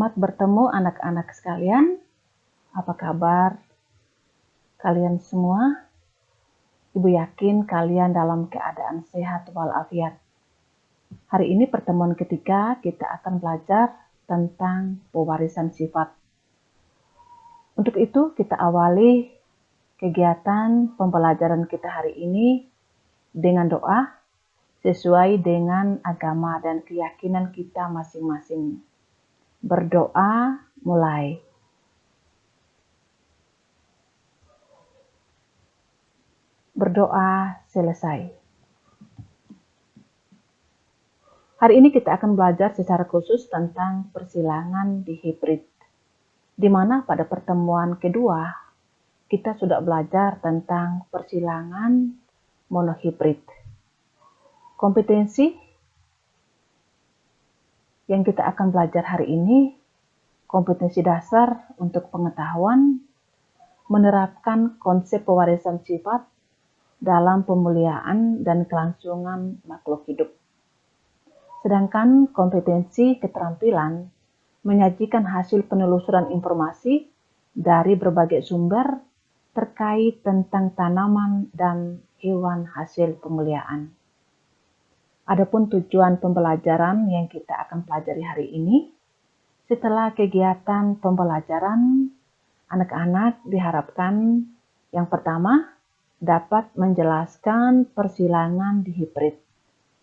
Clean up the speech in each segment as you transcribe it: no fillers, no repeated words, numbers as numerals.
Selamat bertemu anak-anak sekalian. Apa kabar kalian semua? Ibu yakin kalian dalam keadaan sehat walafiat. Hari ini pertemuan ketiga kita akan belajar tentang pewarisan sifat. Untuk itu kita awali kegiatan pembelajaran kita hari ini dengan doa sesuai dengan agama dan keyakinan kita masing-masing. Berdoa mulai. Berdoa selesai. Hari ini kita akan belajar secara khusus tentang persilangan dihibrid, di mana pada pertemuan kedua kita sudah belajar tentang persilangan monohibrid. Kompetensi yang kita akan belajar hari ini, kompetensi dasar untuk pengetahuan menerapkan konsep pewarisan sifat dalam pemuliaan dan kelangsungan makhluk hidup. Sedangkan kompetensi keterampilan menyajikan hasil penelusuran informasi dari berbagai sumber terkait tentang tanaman dan hewan hasil pemuliaan. Adapun tujuan pembelajaran yang kita akan pelajari hari ini, setelah kegiatan pembelajaran, anak-anak diharapkan yang pertama dapat menjelaskan persilangan dihibrid.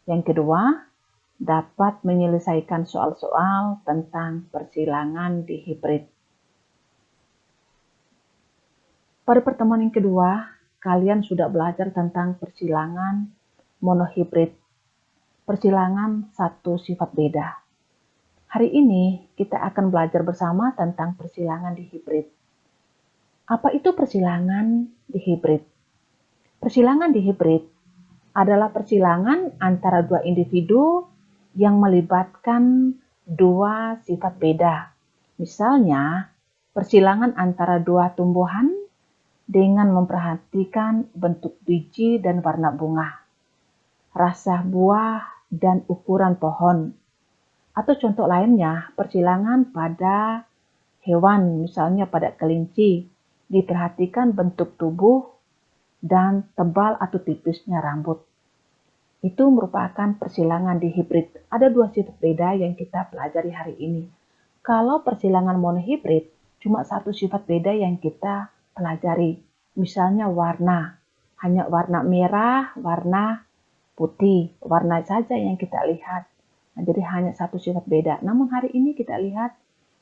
Yang kedua, dapat menyelesaikan soal-soal tentang persilangan dihibrid. Pada pertemuan yang kedua, kalian sudah belajar tentang persilangan monohibrid. Persilangan satu sifat beda. Hari ini kita akan belajar bersama tentang persilangan dihibrid. Apa itu persilangan dihibrid? Persilangan dihibrid adalah persilangan antara dua individu yang melibatkan dua sifat beda. Misalnya, persilangan antara dua tumbuhan dengan memperhatikan bentuk biji dan warna bunga, rasa buah dan ukuran pohon. Atau contoh lainnya, persilangan pada hewan, misalnya pada kelinci, diperhatikan bentuk tubuh dan tebal atau tipisnya rambut. Itu merupakan persilangan dihibrid. Ada dua sifat beda yang kita pelajari hari ini. Kalau persilangan monohibrid, cuma satu sifat beda yang kita pelajari. Misalnya warna, hanya warna merah, warna putih, warna saja yang kita lihat. Nah, jadi hanya satu sifat beda. Namun hari ini kita lihat,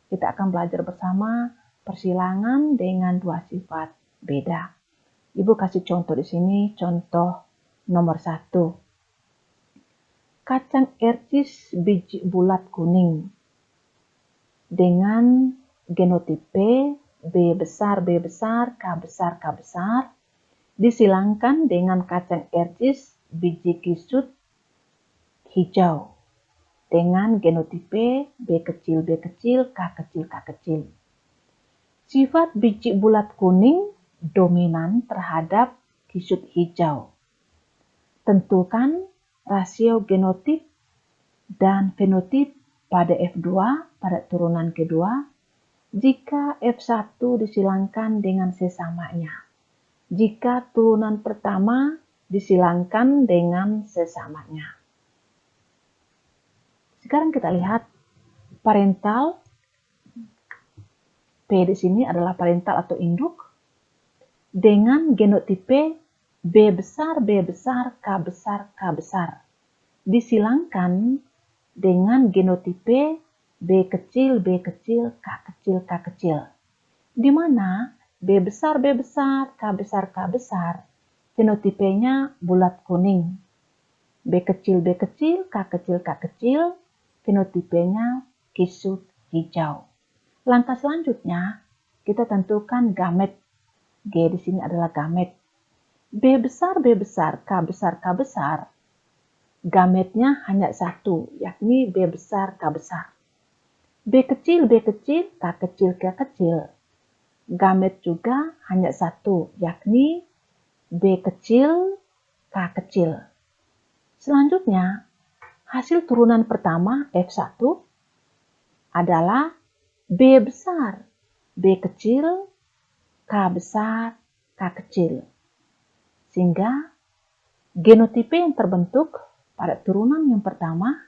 kita akan belajar bersama persilangan dengan dua sifat beda. Ibu kasih contoh di sini, contoh nomor 1. Kacang ercis biji bulat kuning dengan genotipe B besar, B besar, K besar, K besar disilangkan dengan kacang ercis biji kisut hijau dengan genotipe B kecil, B kecil, K kecil, K kecil. Sifat biji bulat kuning dominan terhadap kisut hijau. Tentukan rasio genotip dan fenotip pada F2 pada turunan kedua jika F1 disilangkan dengan sesamanya. Jika turunan pertama disilangkan dengan sesamanya. Sekarang kita lihat parental. P di sini adalah parental atau induk dengan genotipe B besar, B besar, K besar, K besar. Disilangkan dengan genotipe B kecil, B kecil, K kecil, K kecil. Di mana B besar, B besar, K besar, K besar, fenotipenya bulat kuning. B kecil, B kecil, K kecil, K kecil, fenotipenya kisut hijau. Langkah selanjutnya, kita tentukan gamet. G di sini adalah gamet. B besar, B besar, K besar, K besar. Gametnya hanya satu, yakni B besar, K besar. B kecil, B kecil, K kecil, K kecil. Gamet juga hanya satu, yakni B kecil, K kecil. Selanjutnya, hasil turunan pertama F1 adalah B besar, B kecil, K besar, K kecil. Sehingga genotipe yang terbentuk pada turunan yang pertama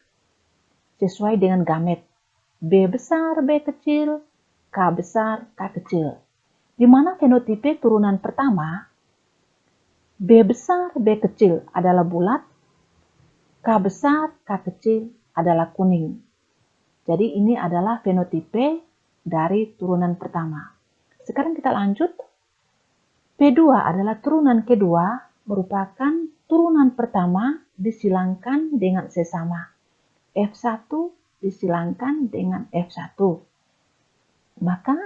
sesuai dengan gamet B besar, B kecil, K besar, K kecil. Di mana fenotipe turunan pertama B besar, B kecil adalah bulat, K besar, K kecil adalah kuning. Jadi ini adalah fenotipe dari turunan pertama. Sekarang kita lanjut. P2 adalah turunan kedua, merupakan turunan pertama disilangkan dengan sesama. F1 disilangkan dengan F1. Maka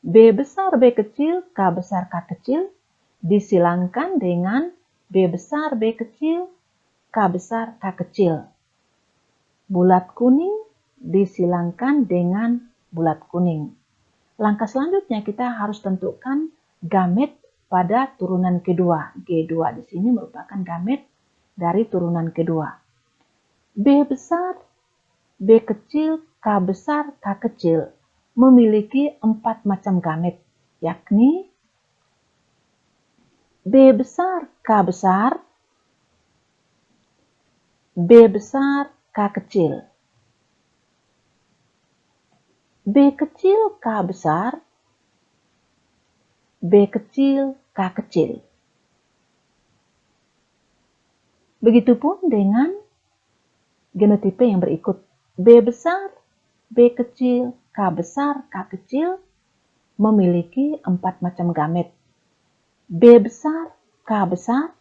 B besar, B kecil, K besar, K kecil disilangkan dengan B besar, B kecil, K besar, K kecil. Bulat kuning disilangkan dengan bulat kuning. Langkah selanjutnya kita harus tentukan gamet pada turunan kedua. G2 di sini merupakan gamet dari turunan kedua. B besar, B kecil, K besar, K kecil memiliki 4 macam gamet, yakni B besar, K besar, B besar, K kecil, B kecil, K besar, B kecil, K kecil. Begitupun dengan genotipe yang berikut. B besar, B kecil, K besar, K kecil memiliki 4 macam gamet. B besar, K besar,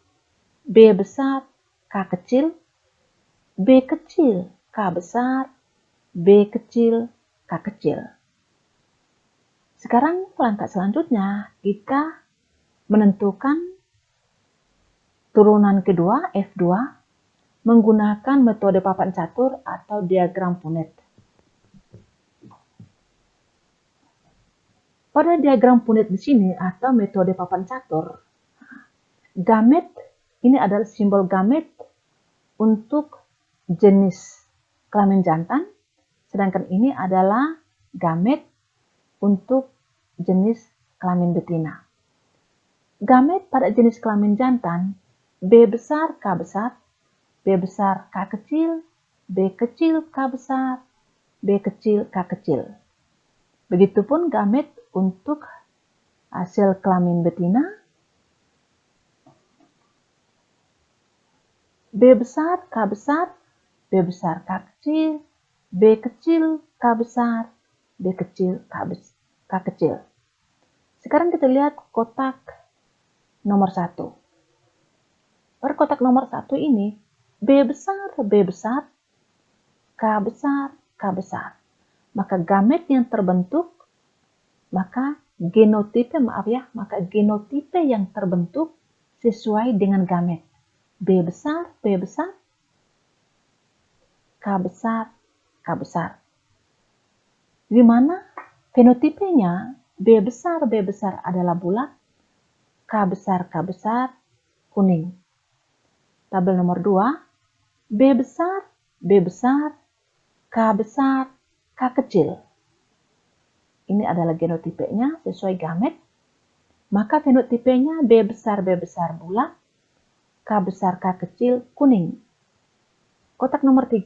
B besar, K kecil, B kecil, K besar, B kecil, K kecil. Sekarang langkah selanjutnya kita menentukan turunan kedua F2 menggunakan metode papan catur atau diagram Punnett. Pada diagram Punnett di sini atau metode papan catur, gamet ini adalah simbol gamet untuk jenis kelamin jantan, sedangkan ini adalah gamet untuk jenis kelamin betina. Gamet pada jenis kelamin jantan, B besar, K besar, B besar, K kecil, B kecil, K besar, B kecil, K kecil. Begitupun gamet untuk hasil kelamin betina, B besar, K besar, B besar, K kecil, B kecil, K besar, B kecil, K kecil. Sekarang kita lihat kotak nomor 1. Pada kotak nomor 1 ini, B besar, B besar, K besar, K besar. Maka gamet yang terbentuk, maka genotipe yang terbentuk sesuai dengan gamet. B besar, B besar, K besar, K besar. Di mana fenotipenya B besar adalah bulat, K besar kuning. Tabel nomor 2, B besar, K besar, K kecil. Ini adalah genotipenya sesuai gamet. Maka fenotipenya B besar bulat, K besar, K kecil, kuning. Kotak nomor 3,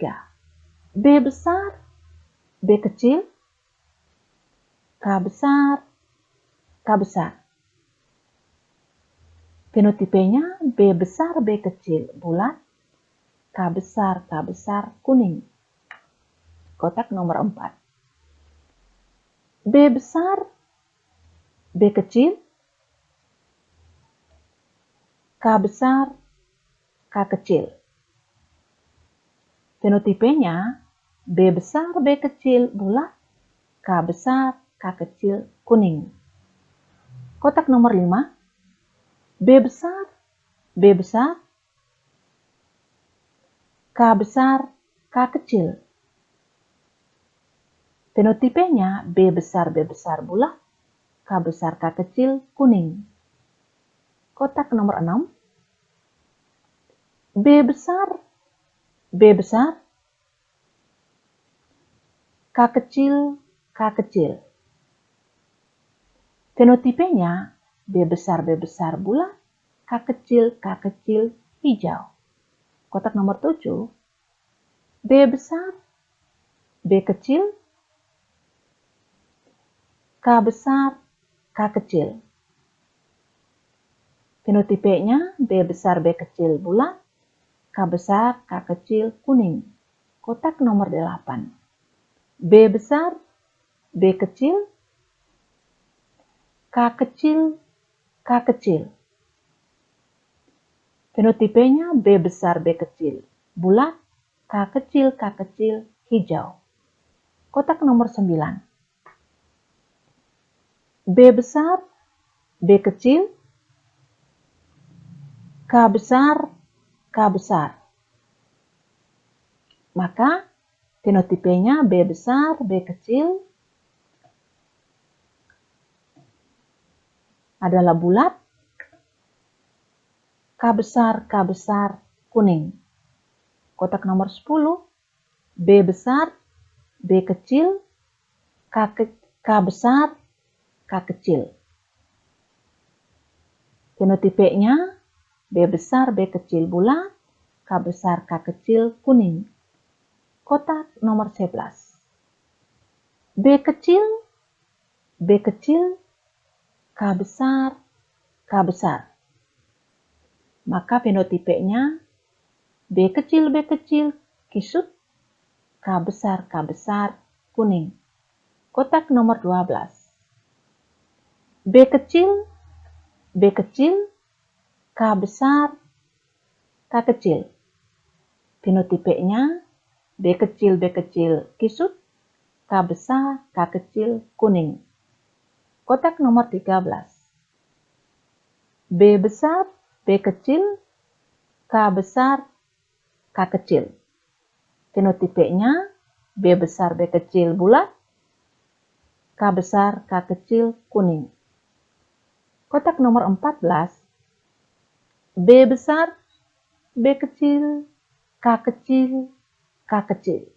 B besar, B kecil, K besar, K besar. Fenotipenya B besar, B kecil, bulat, K besar, kuning. Kotak nomor 4, B besar, B kecil, K besar, K kecil. Fenotipenya B besar, B kecil, bulat, K besar, K kecil, kuning. Kotak nomor 5, B besar, K besar, K kecil. Fenotipenya B besar bulat, K besar, K kecil, kuning. Kotak nomor 6, B besar, K kecil, K kecil. Fenotipenya B besar bulat, K kecil hijau. Kotak nomor 7, B besar, B kecil, K besar, K kecil. Fenotipenya B besar B kecil bulat, K besar K kecil kuning. Kotak nomor 8, B besar B kecil, K kecil K kecil. Fenotipenya B besar B kecil bulat, K kecil hijau. Kotak nomor 9, B besar B kecil, K besar K besar. Maka fenotipenya B besar B kecil adalah bulat, K besar kuning. Kotak nomor 10, B besar B kecil, K besar K kecil. Fenotipenya B besar B kecil bulat, K besar K kecil kuning. Kotak nomor 11, B kecil K besar K besar. Maka fenotipenya B kecil kisut, K besar kuning. Kotak nomor 12, B kecil K besar K kecil. Fenotipenya B kecil kisut, K besar K kecil kuning. Kotak nomor 13, B besar B kecil, K besar K kecil. Fenotipenya B besar B kecil bulat, K besar K kecil kuning. Kotak nomor 14, B besar B kecil, K kecil K kecil.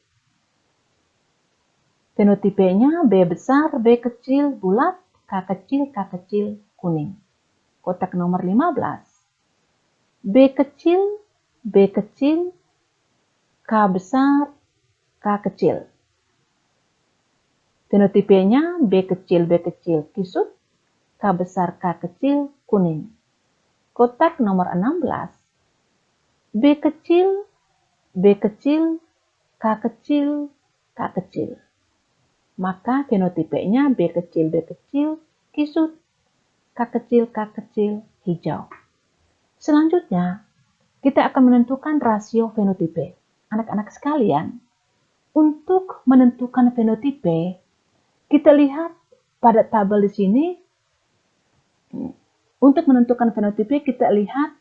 Fenotipenya B besar B kecil bulat, K kecil kuning. Kotak nomor 15, B kecil K besar K kecil. Fenotipenya B kecil kisut, K besar K kecil kuning. Kotak nomor 16, B kecil K kecil. Maka fenotipenya B kecil kisut, K kecil hijau. Selanjutnya, kita akan menentukan rasio fenotipe. Anak-anak sekalian, untuk menentukan fenotipe, kita lihat pada tabel di sini. Untuk menentukan fenotipe, kita lihat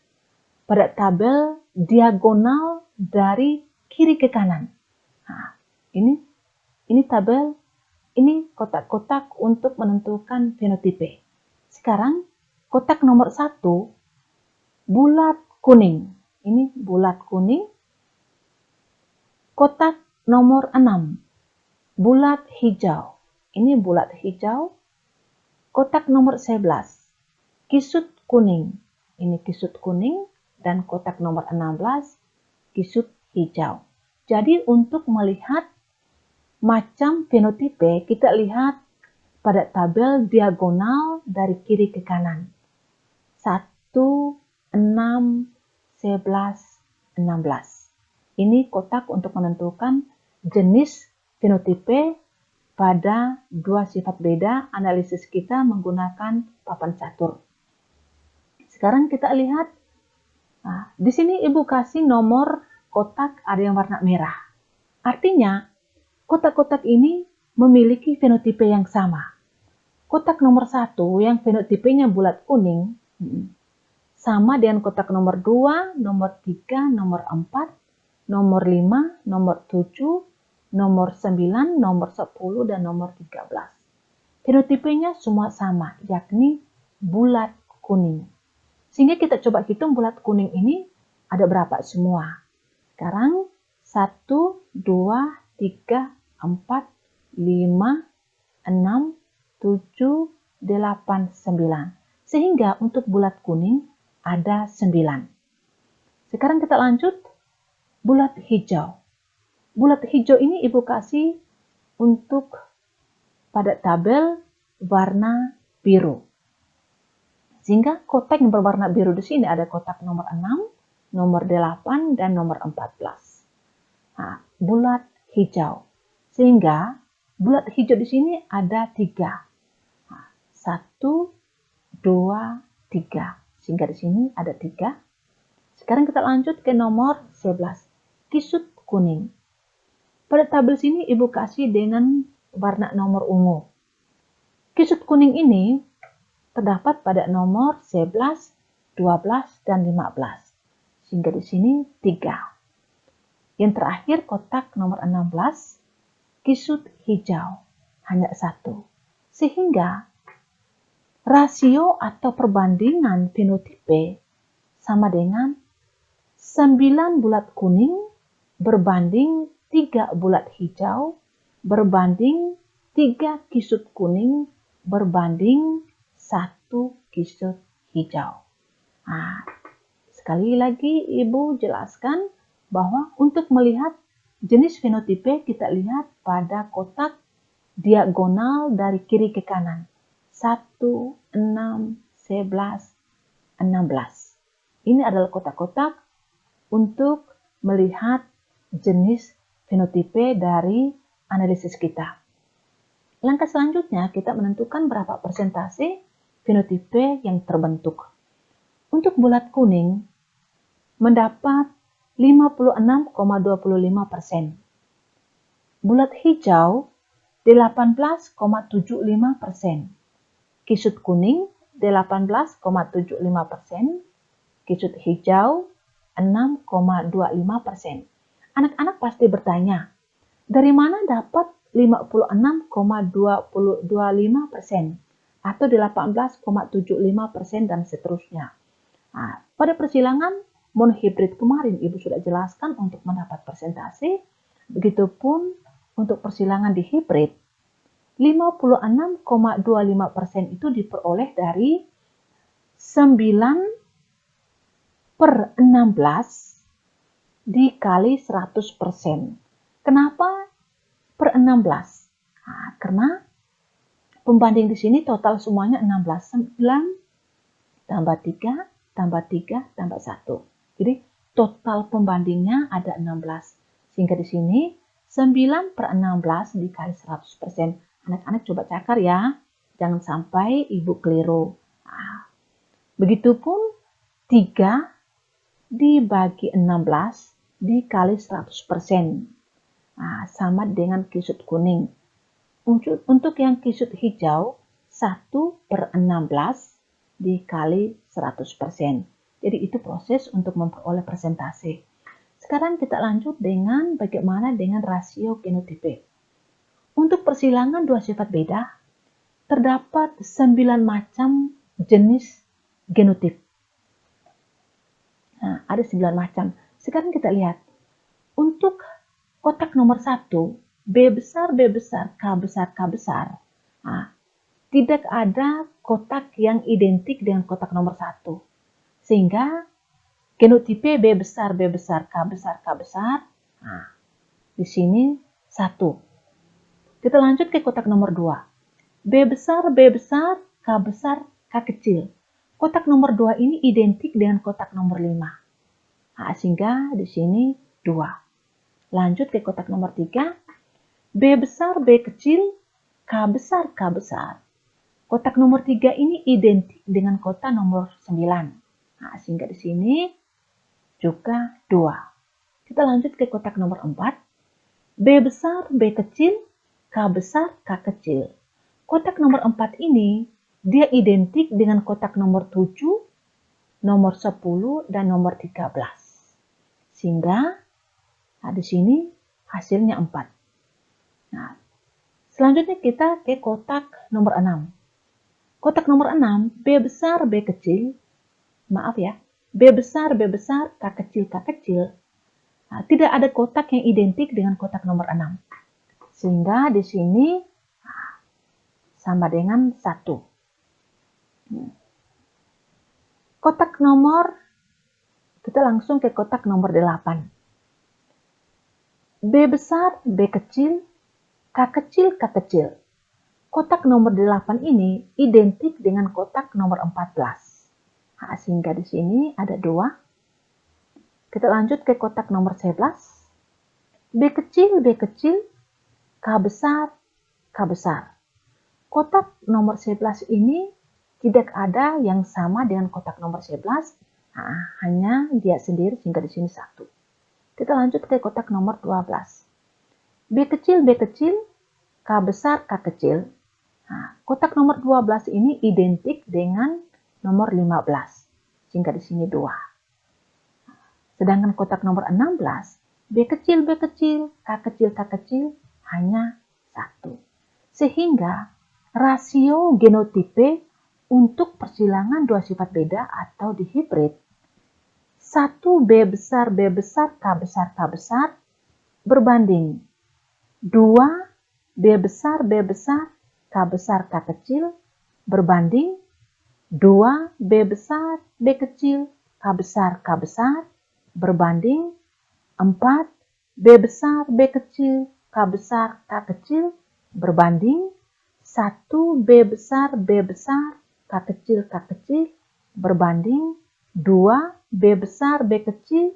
pada tabel diagonal dari kiri ke kanan. Nah, ini tabel, ini kotak-kotak untuk menentukan fenotipe. Sekarang, kotak nomor 1, bulat kuning. Ini bulat kuning. Kotak nomor 6, bulat hijau. Ini bulat hijau. Kotak nomor 11, kisut kuning. Ini kisut kuning. Dan kotak nomor 16, kisut hijau. Jadi untuk melihat macam fenotipe, kita lihat pada tabel diagonal dari kiri ke kanan. 1, 6, 11, 16. Ini kotak untuk menentukan jenis fenotipe pada dua sifat beda. Analisis kita menggunakan papan catur. Sekarang kita lihat, di sini Ibu kasih nomor kotak ada yang warna merah. Artinya, kotak-kotak ini memiliki fenotipe yang sama. Kotak nomor 1 yang fenotipenya bulat kuning sama dengan kotak nomor 2, nomor 3, nomor 4, nomor 5, nomor 7, nomor 9, nomor 10, dan nomor 13. Fenotipenya semua sama, yakni bulat kuning. Sehingga kita coba hitung bulat kuning ini ada berapa semua. Sekarang 1, 2, 3, 4, 5, 6, 7, 8, 9. Sehingga untuk bulat kuning ada 9. Sekarang kita lanjut bulat hijau. Bulat hijau ini Ibu kasih untuk pada tabel warna biru. Sehingga kotak yang berwarna biru di sini ada kotak nomor 6, nomor 8, dan nomor 14. Nah, bulat hijau. Sehingga bulat hijau di sini ada 3. Nah, 1, 2, 3. Sehingga di sini ada 3. Sekarang kita lanjut ke nomor 11. Kisut kuning. Pada tabel sini Ibu kasih dengan warna nomor ungu. Kisut kuning ini terdapat pada nomor 11, 12, dan 15. Sehingga di sini 3. Yang terakhir kotak nomor 16, kisut hijau, hanya 1. Sehingga rasio atau perbandingan fenotipe sama dengan 9 bulat kuning berbanding 3 bulat hijau berbanding 3 kisut kuning berbanding 1 kisut hijau. Nah, sekali lagi Ibu jelaskan bahwa untuk melihat jenis fenotipe kita lihat pada kotak diagonal dari kiri ke kanan. 1, 6, 11, 16. Ini adalah kotak-kotak untuk melihat jenis fenotipe dari analisis kita. Langkah selanjutnya kita menentukan berapa persentase fenotipe yang terbentuk. Untuk bulat kuning mendapat 56,25%. Bulat hijau 18,75%. Kisut kuning 18,75%. Kisut hijau 6,25%. Anak-anak pasti bertanya, dari mana dapat 56,25% atau 18,75% dan seterusnya. Nah, pada persilangan monohibrid kemarin Ibu sudah jelaskan untuk mendapat persentase, begitupun untuk persilangan di hibrid 56,25% itu diperoleh dari 9/16 dikali 100%. Kenapa per 16? Nah, karena pembanding di sini total semuanya 16. 9 tambah 3 tambah 3 tambah 1. Jadi total pembandingnya ada 16. Sehingga di sini 9/16 dikali 100%. Anak-anak coba cakar ya. Jangan sampai Ibu keliru. Nah, begitupun 3 dibagi 16 dikali 100%. Nah, sama dengan kisut kuning. Untuk yang kisut hijau 1/16 dikali 100%. Jadi itu proses untuk memperoleh persentase. Sekarang kita lanjut dengan bagaimana dengan rasio genotipe. Untuk persilangan dua sifat beda, terdapat 9 macam jenis genotip. Nah, ada 9 macam. Sekarang kita lihat. Untuk kotak nomor 1, B besar, B besar, K besar, K besar. Nah, tidak ada kotak yang identik dengan kotak nomor 1. Sehingga genotipe B besar, B besar, K besar, K besar. Nah, di sini 1. Kita lanjut ke kotak nomor 2. B besar, B besar, K besar, K kecil. Kotak nomor 2 ini identik dengan kotak nomor 5. Nah, sehingga di sini 2. Lanjut ke kotak nomor 3. B besar, B kecil, K besar, K besar. Kotak nomor 3 ini identik dengan kotak nomor 9. Nah, sehingga di sini juga 2. Kita lanjut ke kotak nomor 4. B besar, B kecil, K besar, K kecil. Kotak nomor 4 ini dia identik dengan kotak nomor 7, nomor 10, dan nomor 13. Sehingga di sini hasilnya 4. Nah, selanjutnya kita ke kotak nomor 6. Kotak nomor 6, B besar, B kecil, maaf ya, B besar, B besar, K kecil, K kecil. Nah, tidak ada kotak yang identik dengan kotak nomor 6. Sehingga di sini sama dengan 1. Kotak nomor, kita langsung ke kotak nomor 8. B besar, B kecil, K kecil, K kecil. Kotak nomor 8 ini identik dengan kotak nomor 14. Nah, sehingga di sini ada 2. Kita lanjut ke kotak nomor 11. B kecil, B kecil, K besar, K besar. Kotak nomor 11 ini tidak ada yang sama dengan kotak nomor 11. Nah, hanya dia sendiri sehingga di sini 1. Kita lanjut ke kotak nomor 12. B kecil, B kecil, K besar, K kecil. Nah, kotak nomor 12 ini identik dengan nomor 15. Sehingga di sini 2. Sedangkan kotak nomor 16, B kecil, B kecil, K kecil, K kecil, hanya 1. Sehingga rasio genotipe untuk persilangan dua sifat beda atau dihibrid 1 B besar, B besar, K besar, K besar berbanding 2 B besar, B besar, K besar, K kecil berbanding 2 B besar, B kecil, K besar, K besar berbanding 4 B besar, B kecil, K besar, K kecil berbanding 1 B besar, B besar, K kecil, K kecil berbanding 2 B besar, B kecil,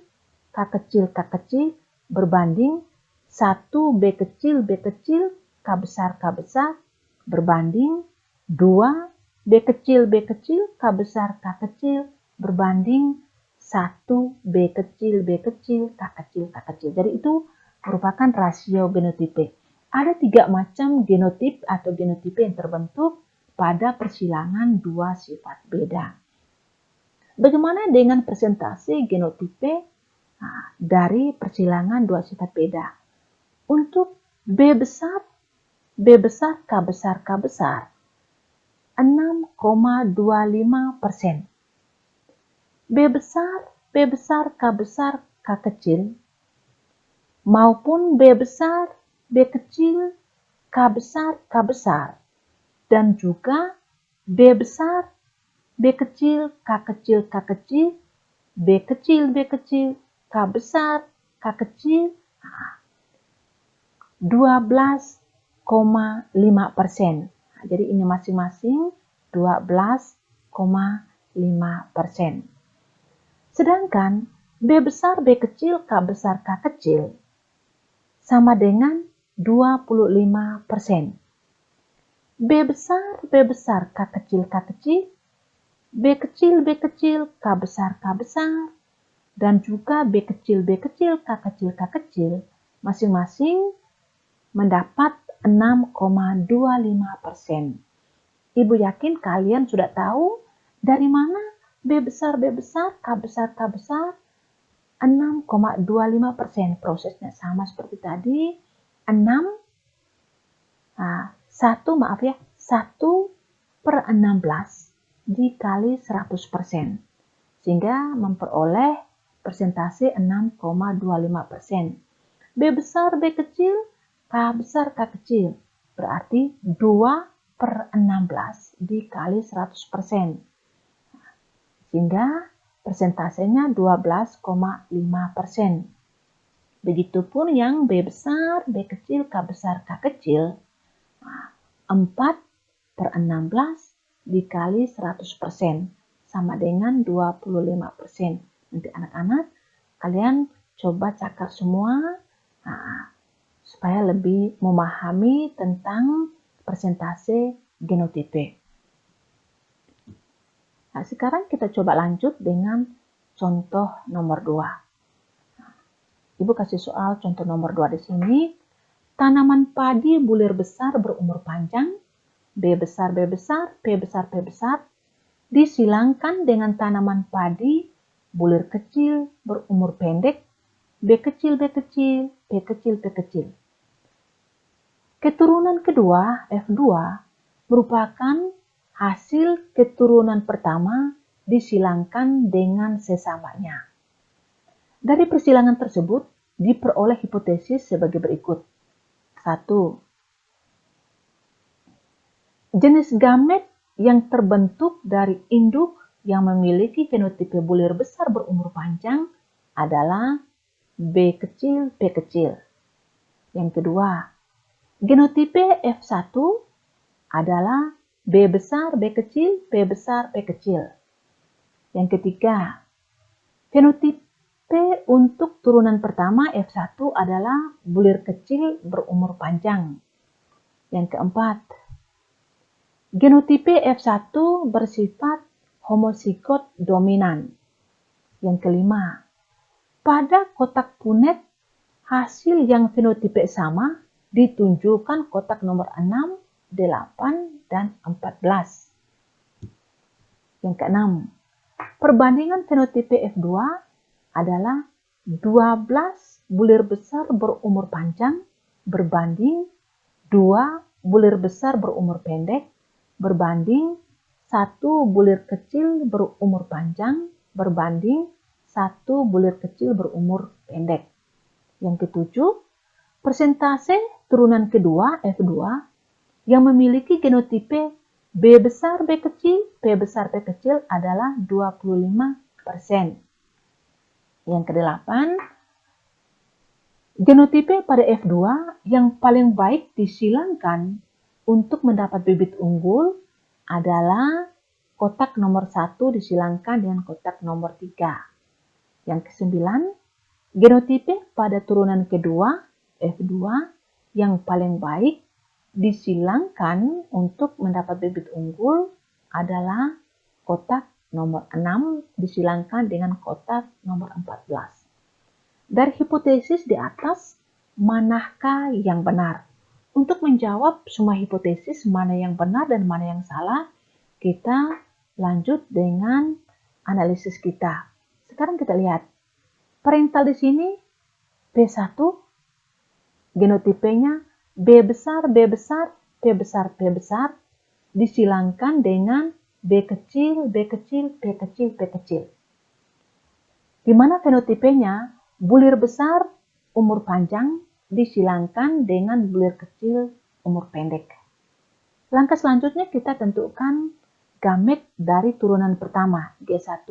K kecil, K kecil berbanding 1 B kecil, B kecil, K besar, K besar berbanding 2 B kecil, B kecil, K besar, K kecil berbanding 1 B kecil, B kecil, K kecil, K kecil. Jadi itu merupakan rasio genotipe. Ada 3 macam genotip atau genotipe yang terbentuk pada persilangan dua sifat beda. Bagaimana dengan presentasi genotipe dari persilangan dua sifat beda? Untuk B besar, K besar, K besar, 6,25%. B besar, K besar, K kecil, maupun B besar, B kecil, K besar, K besar, dan juga B besar, B kecil, K kecil, K kecil, B kecil, B kecil, K besar, K kecil, 12,5%. Jadi ini masing-masing 12,5%. Sedangkan B besar, B kecil, K besar, K kecil sama dengan 25%. B besar, K kecil, K kecil, B kecil, B kecil, K besar, K besar, dan juga B kecil, K kecil, K kecil, masing-masing mendapat 6,25%. Ibu yakin kalian sudah tahu dari mana B besar, K besar, K besar, 6,25%. Prosesnya sama seperti tadi, 1/16 dikali 100%. Sehingga memperoleh persentase 6,25%. B besar, B kecil, K besar, K kecil. Berarti 2/16 dikali 100%. Sehingga persentasenya 12,5%. Begitupun yang B besar, B kecil, K besar, K kecil. 4/16 dikali 100% sama dengan 25%. Nanti anak-anak kalian coba cakap semua supaya lebih memahami tentang persentase genotipe. Nah, sekarang kita coba lanjut dengan contoh nomor 2. Ibu kasih soal contoh nomor 2 di sini. Tanaman padi bulir besar berumur panjang, B besar, B besar, P besar, P besar, disilangkan dengan tanaman padi bulir kecil berumur pendek, B kecil, B kecil, P kecil, P kecil. Keturunan kedua, F2, merupakan hasil keturunan pertama disilangkan dengan sesamanya. Dari persilangan tersebut diperoleh hipotesis sebagai berikut. 1. Jenis gamet yang terbentuk dari induk yang memiliki fenotipe bulir besar berumur panjang adalah B kecil, P kecil. Yang kedua, genotipe F1 adalah B besar, B kecil, P besar, P kecil. Yang ketiga, fenotipe untuk turunan pertama F1 adalah bulir kecil berumur panjang. Yang keempat, genotipe F1 bersifat homozigot dominan. Yang kelima, pada kotak Punnett hasil yang fenotipe sama ditunjukkan kotak nomor 6, 8, dan 14. Yang keenam, perbandingan fenotipe F2 adalah 12 bulir besar berumur panjang berbanding 2 bulir besar berumur pendek berbanding 1 bulir kecil berumur panjang berbanding 1 bulir kecil berumur pendek. Yang ketujuh, persentase turunan kedua F2 yang memiliki genotipe B besar B kecil, P besar P kecil adalah 25%. Yang kedelapan, genotipe pada F2 yang paling baik disilangkan untuk mendapat bibit unggul adalah kotak nomor 1 disilangkan dengan kotak nomor 3. Yang kesembilan, genotipe pada turunan kedua F2 yang paling baik disilangkan untuk mendapat bibit unggul adalah kotak nomor 6 disilangkan dengan kotak nomor 14. Dari hipotesis di atas, manakah yang benar? Untuk menjawab semua hipotesis mana yang benar dan mana yang salah, kita lanjut dengan analisis kita. Sekarang kita lihat. Parental di sini P1, genotipenya B besar, B besar, P besar, P besar, disilangkan dengan B kecil, B kecil, P kecil, P kecil. Di mana fenotipenya bulir besar umur panjang disilangkan dengan bulir kecil umur pendek. Langkah selanjutnya kita tentukan gamet dari turunan pertama, G1.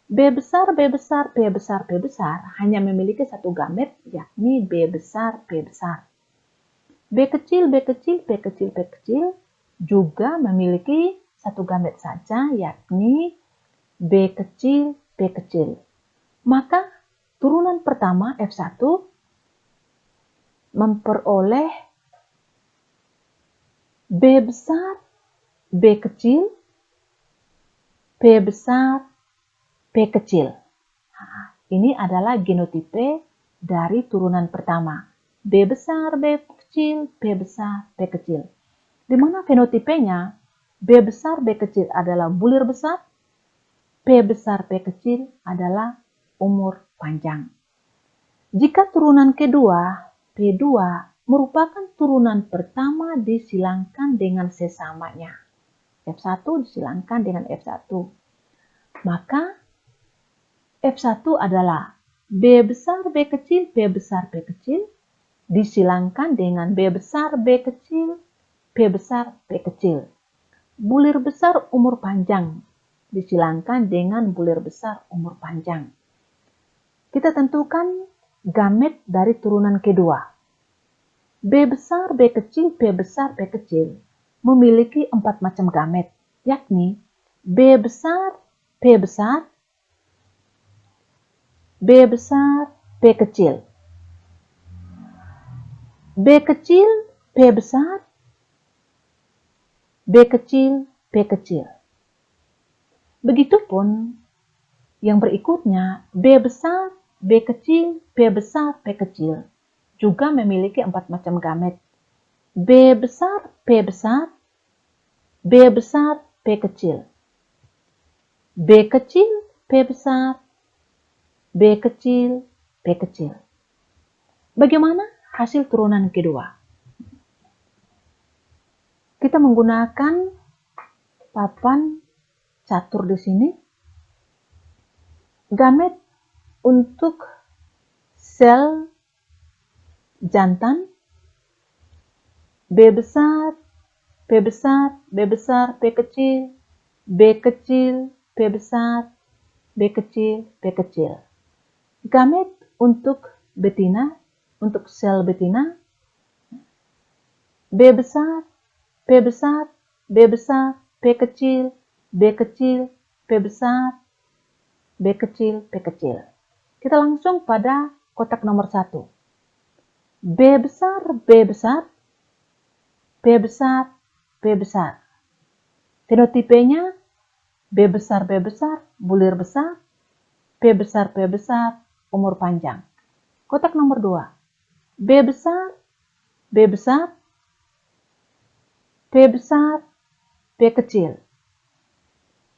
B besar, B besar, P besar, P besar hanya memiliki satu gamet, yakni B besar, P besar. B kecil, B kecil, P kecil, P kecil juga memiliki satu gamet saja, yakni B kecil, P kecil. Maka turunan pertama F1 memperoleh B besar, B kecil, P besar, P kecil. Nah, ini adalah genotipe dari turunan pertama. B besar, B kecil, P besar, P kecil. Di mana fenotipenya B besar, B kecil adalah bulir besar, P besar, P kecil adalah umur panjang. Jika turunan kedua, P2, merupakan turunan pertama disilangkan dengan sesamanya. F1 disilangkan dengan F1. Maka F1 adalah B besar, B kecil, P besar, P kecil, disilangkan dengan B besar, B kecil, P besar, P kecil. Bulir besar umur panjang disilangkan dengan bulir besar umur panjang. Kita tentukan gamet dari turunan kedua. B besar, B kecil, P besar, P kecil memiliki 4 macam gamet, yakni B besar, P besar, B besar, P kecil, B kecil, P besar, B kecil, P kecil. Begitupun yang berikutnya, B besar, B kecil, P besar, P kecil juga memiliki 4 macam gamet. B besar, P besar, B besar, P kecil, B kecil, P besar, B kecil, P kecil. Bagaimana hasil turunan kedua? Kita menggunakan papan catur di sini. Gamet untuk sel jantan B besar, P besar, B besar, P kecil, B kecil, P besar, B kecil, P kecil. Gamet untuk betina, untuk sel betina, B besar, P besar, B besar, P kecil, B kecil, P besar, B kecil, P kecil. Kita langsung pada kotak nomor 1. B besar, B besar, P besar, P besar. Fenotipenya B besar, B besar, bulir besar, P besar, P besar, umur panjang. Kotak nomor 2. B besar, B besar, P besar, P kecil.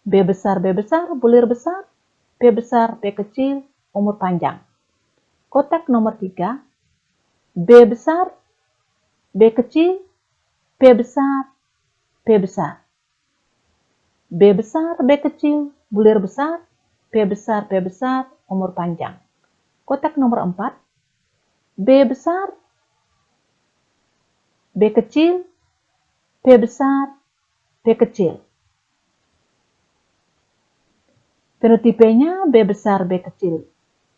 B besar, B besar, bulir besar, P besar, P kecil, umur panjang. Kotak nomor 3. B besar, B kecil, P besar, P besar. B besar, B kecil, bulir besar, P besar, P besar, umur panjang. Kotak nomor 4. B besar, B kecil, P besar, P kecil. Fenotipenya B besar, B kecil,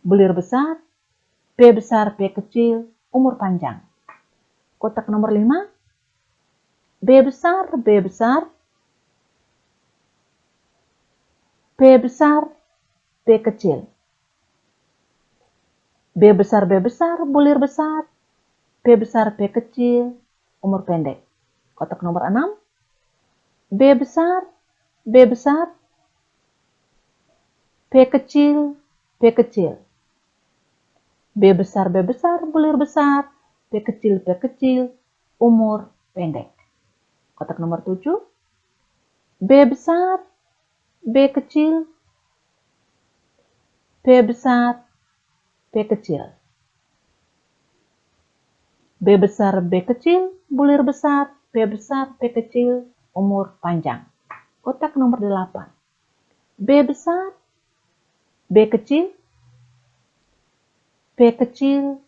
bulir besar, P besar, P kecil, umur panjang. Kotak nomor 5. B besar, B besar, P besar, P kecil. B besar, B besar, bulir besar, P besar, P kecil, umur pendek. Kotak nomor 6. B besar, B besar, P kecil, P kecil. B besar, B besar, bulir besar, P kecil, P kecil, umur pendek. Kotak nomor 7. B besar, B kecil, P besar, P kecil. B besar, B kecil, bulir besar, P besar, P kecil, umur panjang. Kotak nomor 8. B besar, B kecil, P kecil,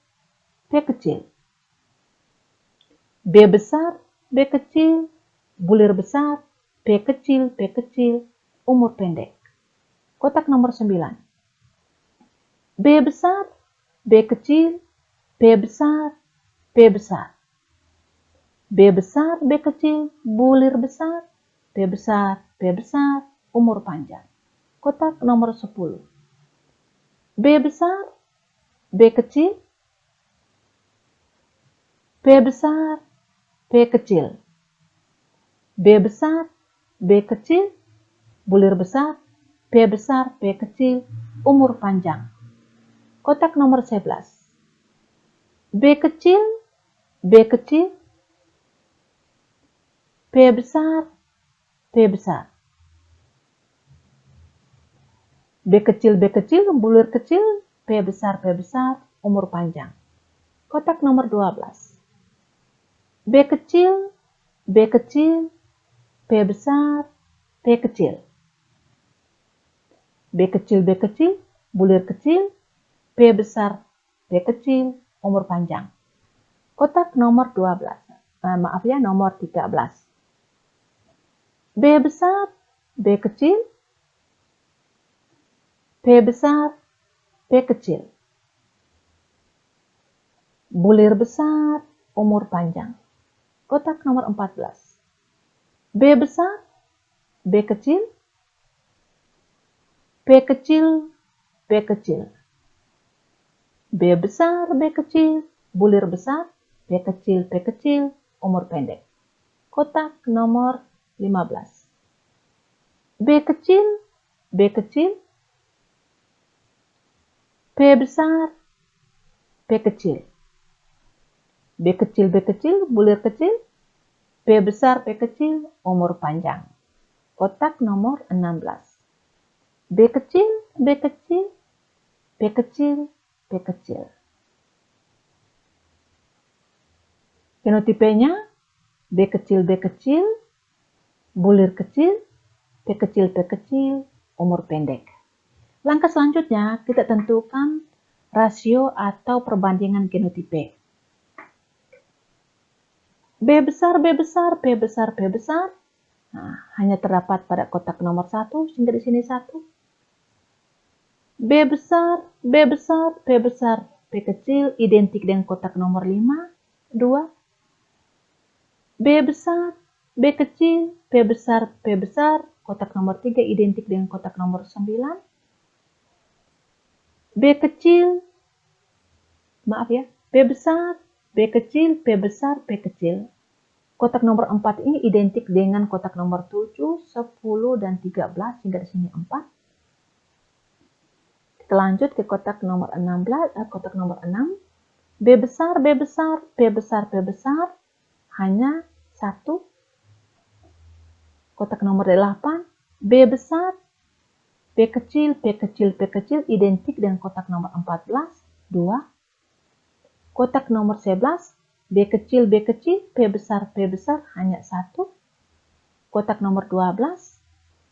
P kecil. B besar, B kecil, bulir besar, P kecil, P kecil, umur pendek. Kotak nomor 9. B besar, B kecil, P besar, P besar. B besar, B kecil, bulir besar, P besar, P besar, umur panjang. Kotak nomor 10. B besar, B kecil, P besar, P kecil. B besar, B kecil, bulir besar, P besar, P kecil, umur panjang. Kotak nomor 11. B kecil, B kecil, P besar, P besar. B kecil, B kecil, bulir kecil, P besar, P besar, umur panjang. Kotak nomor 12. B kecil, B kecil, P besar, P kecil. B kecil, B kecil, bulir kecil, P besar, P kecil, umur panjang. Kotak nomor 12. Nomor 13. B besar, B kecil, P besar, P kecil. Bulir besar, umur panjang. Kotak nomor 14. B besar, B kecil, P kecil, P kecil. B besar, B kecil, bulir besar, P kecil, P kecil, umur pendek. Kotak nomor 15. B kecil, B kecil, P besar, P kecil. B kecil, B kecil, bulir kecil, P besar, P kecil, umur panjang. Kotak nomor 16. B kecil, B kecil, P kecil, P kecil. Fenotipenya B kecil, B kecil, bulir kecil, P kecil, P kecil, umur pendek. Langkah selanjutnya kita tentukan rasio atau perbandingan genotipe. B besar, B besar, B besar, B besar. Nah, hanya terdapat pada kotak nomor 1, sehingga di sini 1. B besar, B besar, B besar, B kecil identik dengan kotak nomor 5, 2. B besar, B kecil, B besar, B besar, kotak nomor 3 identik dengan kotak nomor 9. B kecil, maaf ya, B besar, B kecil, B besar, B kecil. Kotak nomor 4 ini identik dengan kotak nomor 7, 10, dan 13, hingga di sini 4. Kita lanjut ke kotak nomor 16, kotak nomor 6. B besar, B besar, B besar, B besar, hanya 1. Kotak nomor 8, B besar, B kecil, B kecil, B kecil, identik dengan kotak nomor 14, 2. Kotak nomor 11, B kecil, B kecil, B besar, B besar, hanya 1. Kotak nomor 12,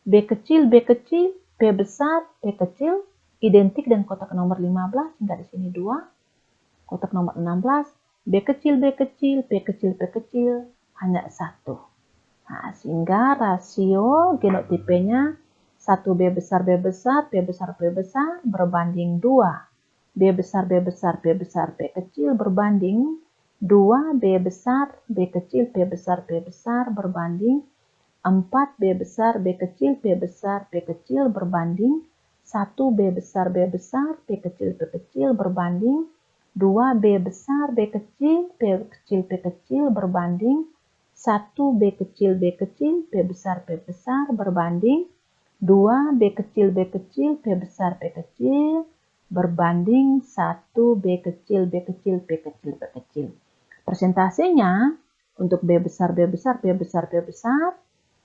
B kecil, B kecil, B besar, B kecil, identik dengan kotak nomor 15, hingga di sini 2. Kotak nomor 16, B kecil, B kecil, B kecil, B kecil, hanya 1. Nah, sehingga rasio genotipenya 1B besar, B besar, B besar, B besar berbanding 2. B besar, B besar, B besar, B kecil berbanding 2, B besar, B kecil, B besar, B besar berbanding 4, B besar, B kecil, B besar, B kecil berbanding 1, B besar, B besar, B kecil, B kecil berbanding 2, B besar, B kecil, B kecil, B kecil berbanding 1, B kecil, B kecil, B besar, B besar berbanding 2, B kecil, B kecil, B besar, B kecil berbanding 1, B kecil, B kecil, B kecil, B kecil. Persentasenya untuk B besar, B besar, B besar, B besar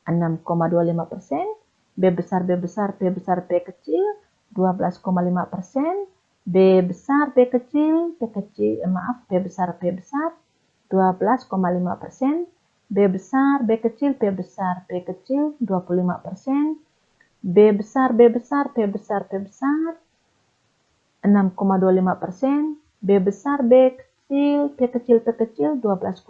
6,25%, B besar, B besar, B besar, B kecil 12,5%, B besar, B kecil, B kecil, B besar, B besar 12,5%, B besar, B kecil, B besar, B kecil 25%, B besar, B besar, B besar, B besar 6,25%, B besar, B kecil, B kecil, B kecil 12,5%,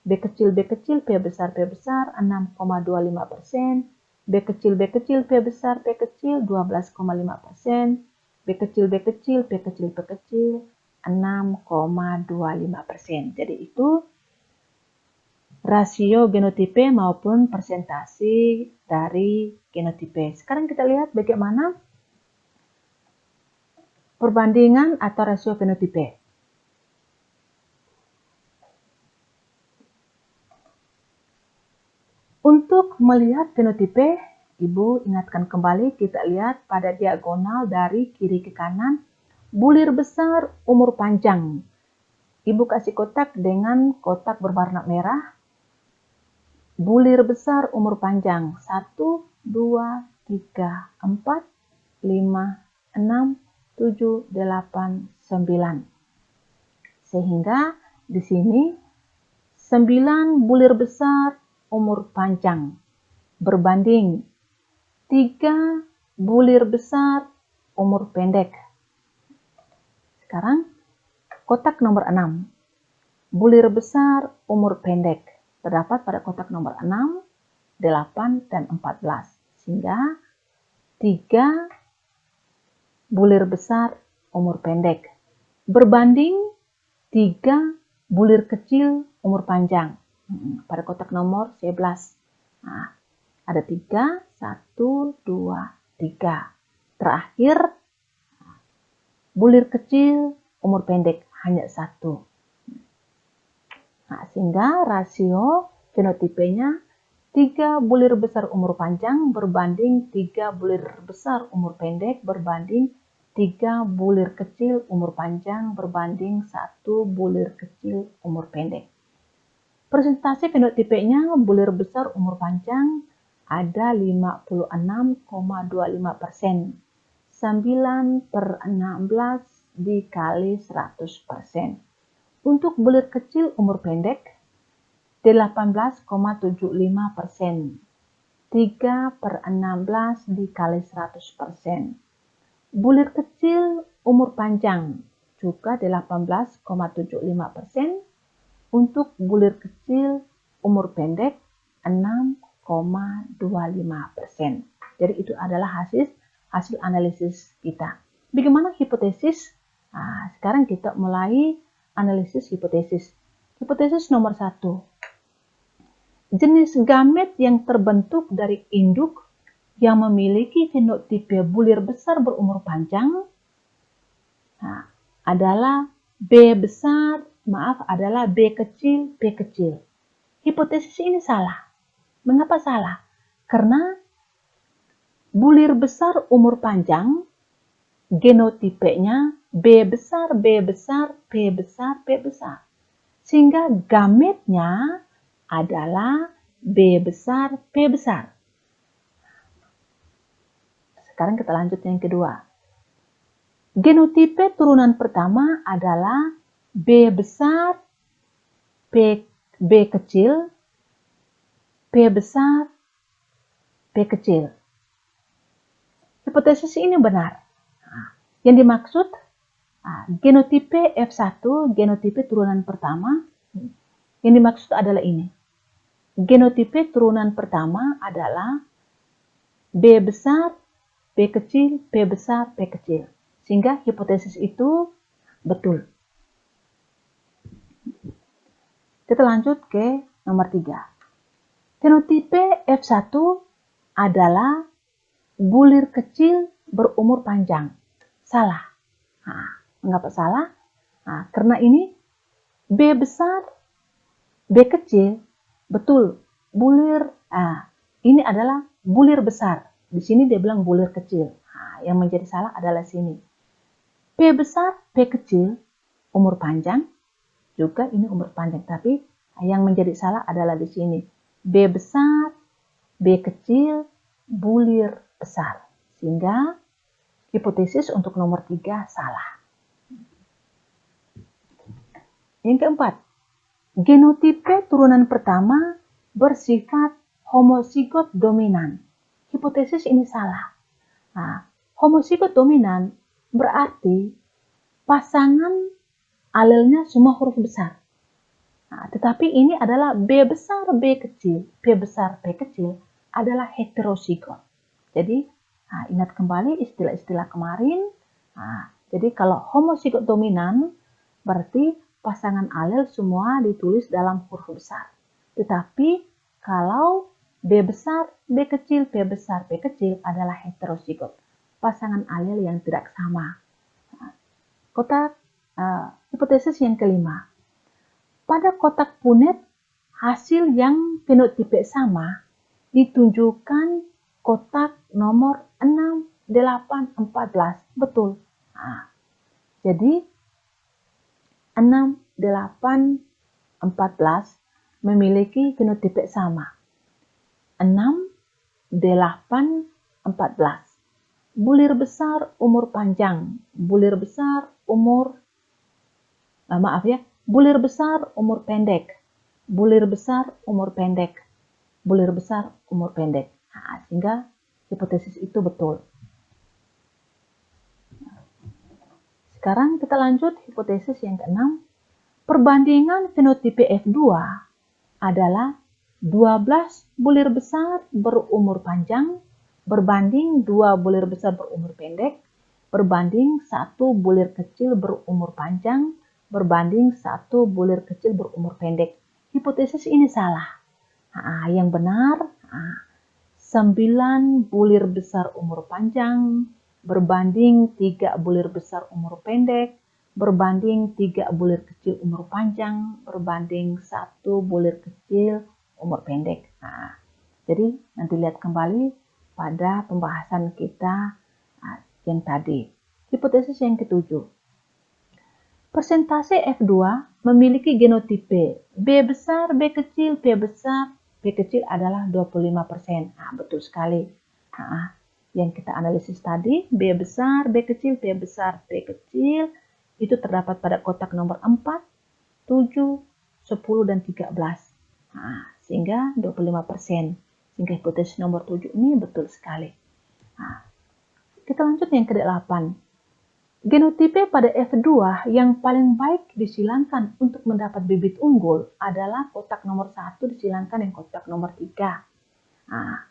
B kecil, B kecil, B besar, B besar 6,25%, B kecil, B kecil, B besar, B kecil 12,5%, B kecil, B kecil, B kecil, B kecil 6,25%. Jadi itu rasio genotipe maupun presentasi dari genotipe. Sekarang kita lihat bagaimana perbandingan atau rasio genotipe. Untuk melihat genotipe, Ibu ingatkan kembali, kita lihat pada diagonal dari kiri ke kanan, bulir besar umur panjang. Ibu kasih kotak dengan kotak berwarna merah. Bulir besar umur panjang 1, 2, 3, 4, 5, 6, 7, 8, 9. Sehingga di sini 9 bulir besar umur panjang berbanding 3 bulir besar umur pendek. Sekarang kotak nomor 6. Bulir besar umur pendek terdapat pada kotak nomor 6, 8, dan 14. Sehingga 3 bulir besar umur pendek berbanding 3 bulir kecil umur panjang pada kotak nomor 11. Nah, ada 3, 1, 2, 3. Terakhir, bulir kecil umur pendek hanya 1. Nah, sehingga rasio genotipenya 3 bulir besar umur panjang berbanding 3 bulir besar umur pendek berbanding 3 bulir kecil umur panjang berbanding 1 bulir kecil umur pendek. Persentase genotipenya bulir besar umur panjang ada 56,25%. 9/16 dikali 100%. Untuk bulir kecil umur pendek 18,75%. 3/16 dikali 100%. Bulir kecil umur panjang juga 18,75%. Untuk bulir kecil umur pendek 6,25%. Jadi itu adalah hasil analisis kita. Bagaimana hipotesis? Nah, sekarang kita mulai analisis hipotesis. Hipotesis nomor 1. Jenis gamet yang terbentuk dari induk yang memiliki fenotipe bulir besar berumur panjang adalah adalah B kecil, P kecil. Hipotesis ini salah. Mengapa salah? Karena bulir besar umur panjang, genotipenya B besar, B besar, P besar, P besar. Sehingga gametnya adalah B besar, P besar. Sekarang kita lanjut yang kedua. Genotipe turunan pertama adalah B besar, B kecil, P besar, P kecil. Hipotesis ini benar. Yang dimaksud genotipe F1, genotipe turunan pertama, yang dimaksud adalah ini. Genotipe turunan pertama adalah B besar, B kecil, P besar, P kecil. Sehingga hipotesis itu betul. Kita lanjut ke nomor 3. Fenotipe F1 adalah bulir kecil berumur panjang. Salah. Mengapa salah? Karena ini B besar, B kecil, betul. Bulir, ini adalah bulir besar. Di sini dia bilang bulir kecil. Yang menjadi salah adalah sini. P besar, P kecil, umur panjang, juga ini umur panjang. Tapi yang menjadi salah adalah di sini. B besar, B kecil, bulir besar. Sehingga hipotesis untuk nomor 3 salah. Yang keempat, genotipe turunan pertama bersifat homozigot dominan. Hipotesis ini salah. Homozigot dominan berarti pasangan alelnya semua huruf besar. Tetapi ini adalah B besar, B kecil, P besar, P kecil adalah heterozigot. Jadi ingat kembali istilah-istilah kemarin. Jadi kalau homozigot dominan berarti pasangan alel semua ditulis dalam huruf besar. Tetapi kalau B besar, B kecil, P besar, P kecil adalah heterozigot. Pasangan alel yang tidak sama. Kotak hipotesis yang kelima. Pada kotak Punnett, hasil yang fenotipe sama ditunjukkan kotak nomor 6, 8, 14. Betul. Jadi 6, 8, 14 memiliki fenotipe sama. 6, 8, 14. Bulir besar umur panjang, bulir besar umur bulir besar umur pendek, bulir besar umur pendek, bulir besar umur pendek. Sehingga hipotesis itu betul. Sekarang kita lanjut hipotesis yang keenam. Perbandingan fenotipe F2 adalah 12 bulir besar berumur panjang berbanding 2 bulir besar berumur pendek, berbanding 1 bulir kecil berumur panjang, berbanding 1 bulir kecil berumur pendek. Hipotesis ini salah. Yang benar, 9 bulir besar umur panjang, berbanding 3 bulir besar umur pendek, berbanding 3 bulir kecil umur panjang, berbanding 1 bulir kecil umur pendek. Jadi nanti lihat kembali pada pembahasan kita yang tadi. Hipotesis yang ketujuh. Persentase F2 memiliki genotipe B besar, B kecil, P besar, P kecil adalah 25%. Betul sekali. Yang kita analisis tadi, B besar, B kecil, P besar, P kecil, itu terdapat pada kotak nomor 4, 7, 10, dan 13. Sehingga 25%. Sehingga hipotesis nomor 7 ini betul sekali. Kita lanjut yang ke-8. Genotipe pada F2 yang paling baik disilangkan untuk mendapat bibit unggul adalah kotak nomor 1 disilangkan dengan kotak nomor 3. Nah,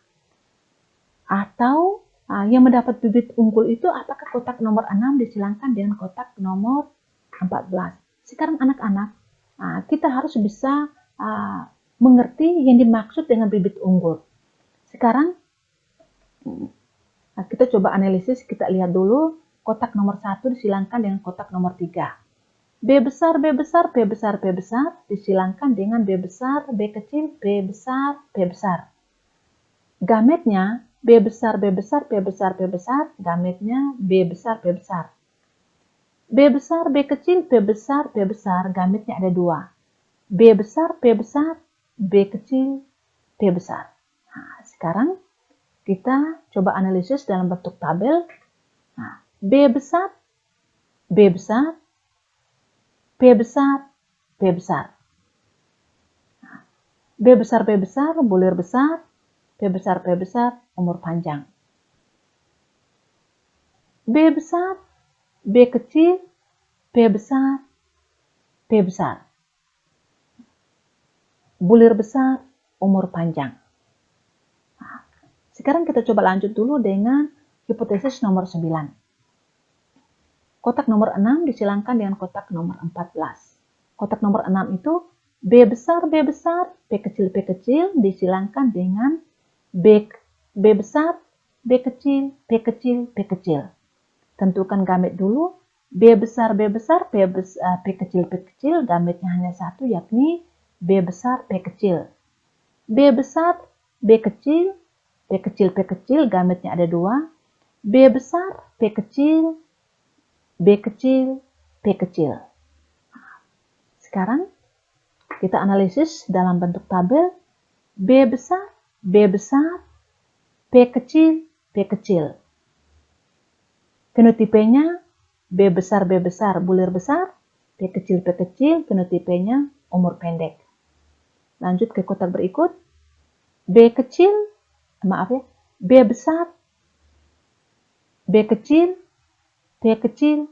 atau yang mendapat bibit unggul itu apakah kotak nomor 6 disilangkan dengan kotak nomor 14. Sekarang anak-anak, kita harus bisa mengerti yang dimaksud dengan bibit unggul. Sekarang kita coba analisis, kita lihat dulu kotak nomor 1 disilangkan dengan kotak nomor 3. B besar, B besar, B besar, B besar disilangkan dengan B besar, B kecil, B besar, B besar. Gametnya B besar, B besar, B besar, B besar, gametnya B besar, B besar. B besar, B kecil, B besar, B besar, gametnya ada 2. B besar, B besar, B kecil, B besar. Nah, sekarang kita coba analisis dalam bentuk tabel. Nah, B besar, B besar, B besar, B besar. Nah, B besar, B besar, bulir besar, B besar, B besar, umur panjang. B besar, B kecil, B besar, B besar. Bulir besar, umur panjang. Nah, sekarang kita coba lanjut dulu dengan hipotesis nomor 9. Kotak nomor 6 disilangkan dengan kotak nomor 14. Kotak nomor 6 itu B besar, B besar, B kecil, B kecil disilangkan dengan B besar, B kecil, B kecil, B kecil. Tentukan gamet dulu. B besar, B besar, B kecil, B kecil. Gametnya hanya satu, yakni B besar, B kecil. B besar, B kecil, B kecil, B kecil. Gametnya ada 2. B besar, B kecil, B kecil, B kecil. Sekarang kita analisis dalam bentuk tabel. B besar, B besar, B kecil, B kecil. Fenotipenya B besar, bulir besar, B kecil, fenotipenya umur pendek. Lanjut ke kotak berikut. B kecil, B besar, B kecil, B kecil,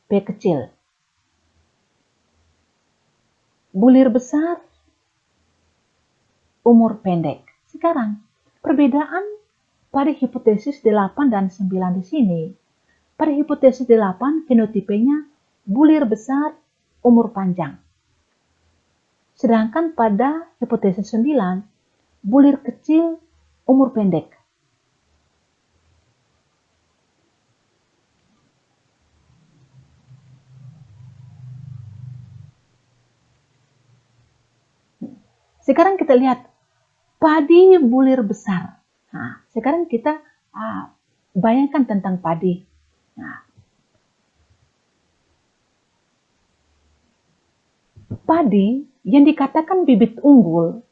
B kecil. Bulir besar, umur pendek. Sekarang, perbedaan pada hipotesis 8 dan 9 di sini. Pada hipotesis 8, fenotipenya bulir besar, umur panjang. Sedangkan pada hipotesis 9, bulir kecil, umur pendek. Sekarang kita lihat padi bulir besar. Nah, sekarang kita bayangkan tentang padi. Nah, padi yang dikatakan bibit unggul,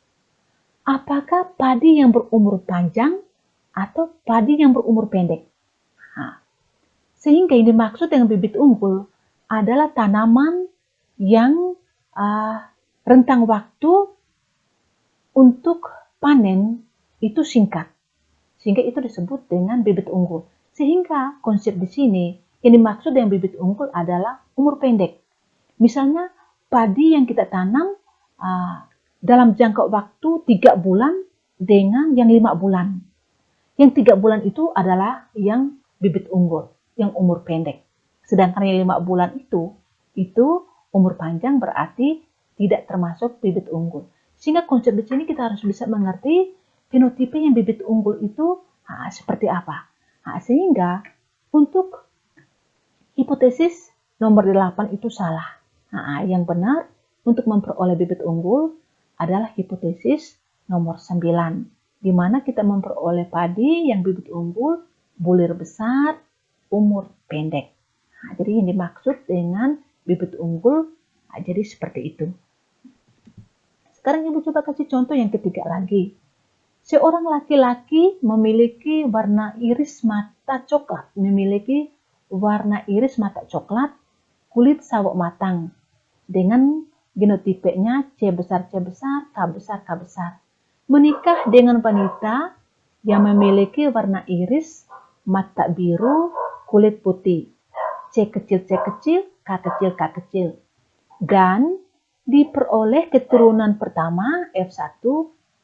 apakah padi yang berumur panjang atau padi yang berumur pendek? Nah, sehingga yang dimaksud dengan bibit unggul adalah tanaman yang rentang waktu untuk panen itu singkat. Sehingga itu disebut dengan bibit unggul. Sehingga konsep di sini yang dimaksud dengan bibit unggul adalah umur pendek. Misalnya padi yang kita tanam dalam jangka waktu 3 bulan dengan yang 5 bulan. Yang 3 bulan itu adalah yang bibit unggul, yang umur pendek. Sedangkan yang 5 bulan itu umur panjang, berarti tidak termasuk bibit unggul. Sehingga konsep di sini kita harus bisa mengerti fenotipe yang bibit unggul itu seperti apa. Sehingga untuk hipotesis nomor 8 itu salah. Yang benar untuk memperoleh bibit unggul adalah hipotesis nomor 9, di mana kita memperoleh padi yang bibit unggul, bulir besar, umur pendek. Jadi yang dimaksud dengan bibit unggul, jadi seperti itu. Sekarang Ibu coba kasih contoh yang ketiga lagi. Seorang laki-laki memiliki warna iris mata coklat, kulit sawo matang, dengan genotipenya C besar, K besar. Menikah dengan wanita yang memiliki warna iris mata biru, kulit putih. C kecil, C kecil, K kecil, K kecil. Dan diperoleh keturunan pertama F1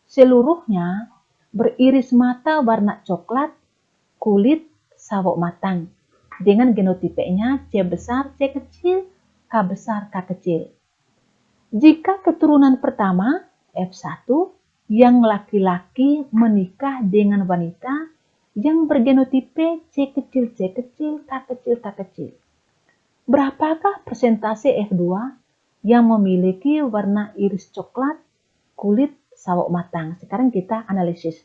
seluruhnya beriris mata warna coklat, kulit sawo matang dengan genotipenya C besar, C kecil, K besar, K kecil. Jika keturunan pertama F1 yang laki-laki menikah dengan wanita yang bergenotipe C kecil, C kecil, K kecil, K kecil. Berapakah persentase F2 yang memiliki warna iris coklat, kulit sawo matang? Sekarang kita analisis.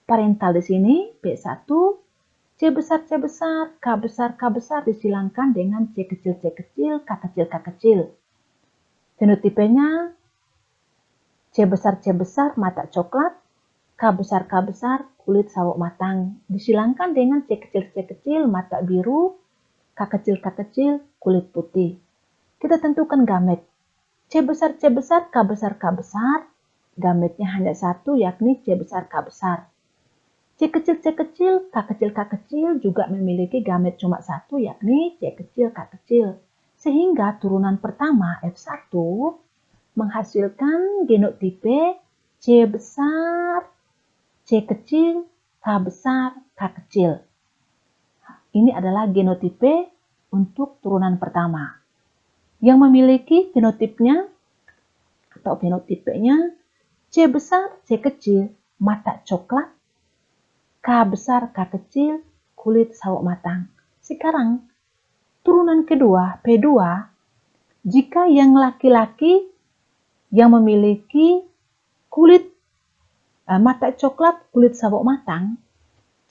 Parental di sini B1, C besar, C besar, K besar, K besar disilangkan dengan C kecil, C kecil, K kecil, K kecil. Genotipenya C besar, mata coklat, K besar, kulit sawo matang. Disilangkan dengan C kecil, mata biru, K kecil, kulit putih. Kita tentukan gamet. C besar, K besar, gametnya hanya satu, yakni C besar, K besar. C kecil, K kecil juga memiliki gamet cuma satu, yakni C kecil, K kecil. Sehingga turunan pertama F1 menghasilkan genotipe C besar, C kecil, K besar, K kecil. Ini adalah genotipe untuk turunan pertama. Yang memiliki genotipnya atau fenotipenya C besar, C kecil, mata coklat, K besar, K kecil, kulit sawo matang. Sekarang, turunan kedua, P2, jika yang laki-laki yang memiliki mata coklat, kulit sawo matang,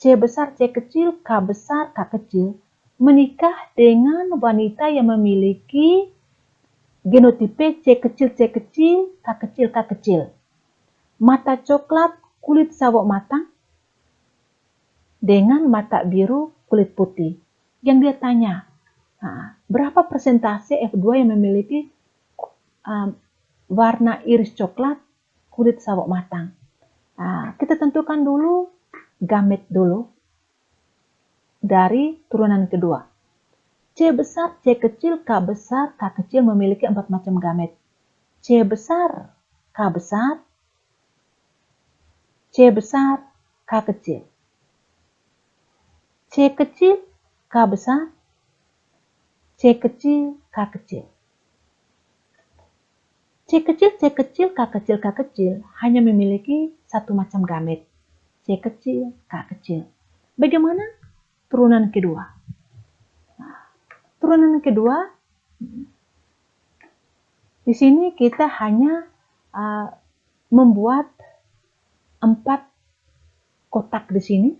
C besar, C kecil, K besar, K kecil, menikah dengan wanita yang memiliki genotipe C kecil, K kecil, mata coklat, kulit sawo matang, dengan mata biru, kulit putih. Yang dia tanya, berapa persentase F2 yang memiliki warna iris coklat, kulit sawo matang? Kita tentukan dulu gamet dulu dari turunan kedua. C besar, C kecil, K besar, K kecil memiliki 4 macam gamet. C besar, K besar, C besar, K kecil. C kecil, K besar, C kecil, K kecil. C kecil, K kecil hanya memiliki satu macam gamet. C kecil, K kecil. Bagaimana turunan kedua? Turunan kedua, di sini kita hanya membuat 4 kotak di sini.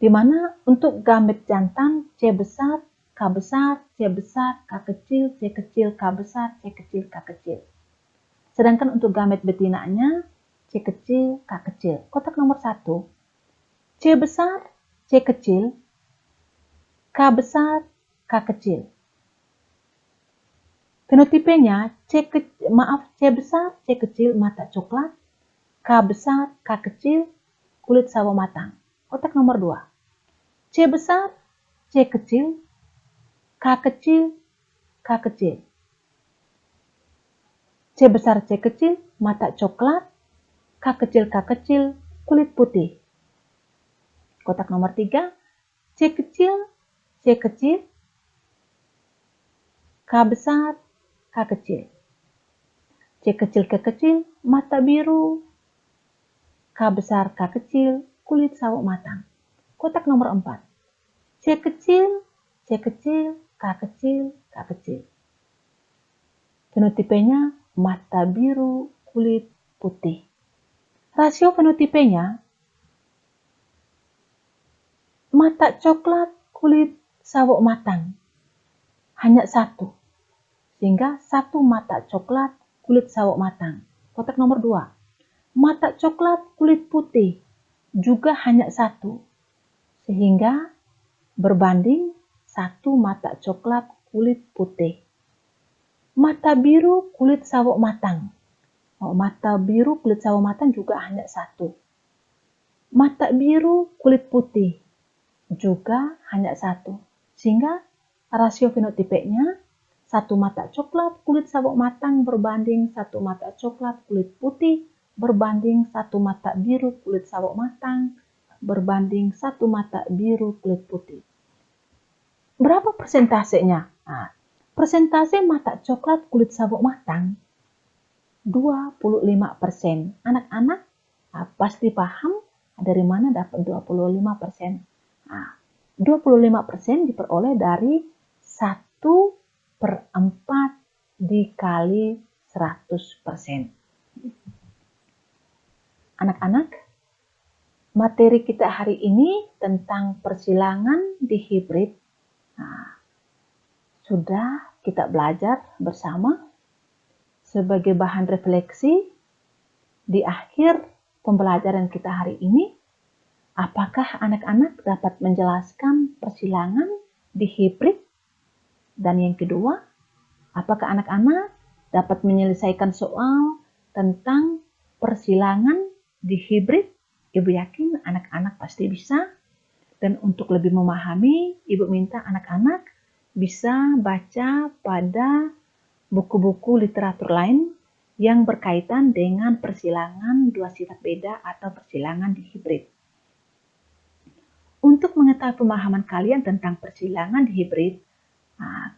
Di mana untuk gamet jantan C besar, K besar, C besar, K kecil, C kecil, K besar, C kecil, K kecil. Sedangkan untuk gamet betinanya C kecil, K kecil. Kotak nomor 1, C besar, C kecil, K besar, K kecil. Fenotipenya C besar, C kecil, mata coklat, K besar, K kecil, kulit sawo matang. Kotak nomor 2, C besar, C kecil, K kecil, K kecil. C besar, C kecil, mata coklat, K kecil, kulit putih. Kotak nomor 3, C kecil, K besar, K kecil. C kecil, mata biru, K besar, K kecil, kulit sawo matang. Kotak nomor 4, C kecil, K kecil, K kecil. Fenotipenya mata biru, kulit putih. Rasio fenotipenya mata coklat, kulit sawo matang. Hanya satu. Sehingga satu mata coklat, kulit sawo matang. Kotak nomor 2, mata coklat, kulit putih. Juga hanya satu. Sehingga berbanding satu mata coklat, kulit putih. Mata biru, kulit sawo matang. Mata biru, kulit sawo matang juga hanya satu. Mata biru, kulit putih juga hanya satu. Sehingga rasio fenotipenya 1 mata coklat kulit sabuk matang berbanding 1 mata coklat kulit putih berbanding 1 mata biru kulit sabuk matang berbanding 1 mata biru kulit putih. Berapa persentasenya? Nah, persentase mata coklat kulit sabuk matang 25%. Anak-anak pasti paham dari mana dapat 25%. Nah, 25% diperoleh dari 1/4 dikali 100%. Anak-anak, materi kita hari ini tentang persilangan di hibrid. Nah, sudah kita belajar bersama. Sebagai bahan refleksi di akhir pembelajaran kita hari ini, apakah anak-anak dapat menjelaskan persilangan di hibrid? Dan yang kedua, apakah anak-anak dapat menyelesaikan soal tentang persilangan di hibrid? Ibu yakin anak-anak pasti bisa. Dan untuk lebih memahami, Ibu minta anak-anak bisa baca pada buku-buku literatur lain yang berkaitan dengan persilangan dua sifat beda atau persilangan di hibrid. Untuk mengetahui pemahaman kalian tentang persilangan di hibrid,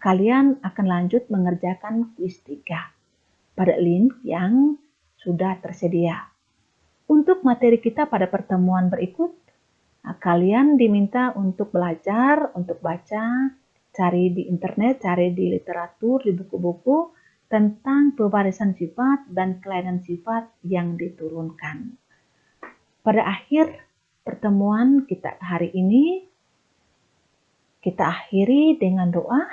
kalian akan lanjut mengerjakan kuis 3 pada link yang sudah tersedia. Untuk materi kita pada pertemuan berikut, kalian diminta untuk belajar, untuk baca, cari di internet, cari di literatur, di buku-buku tentang pewarisan sifat dan kelainan sifat yang diturunkan. Pada akhir pertemuan kita hari ini, kita akhiri dengan doa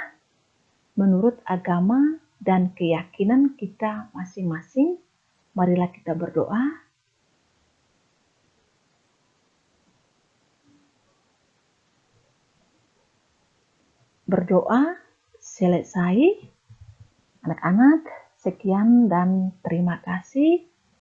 menurut agama dan keyakinan kita masing-masing. Marilah kita berdoa. Berdoa selesai. Anak-anak, sekian dan terima kasih.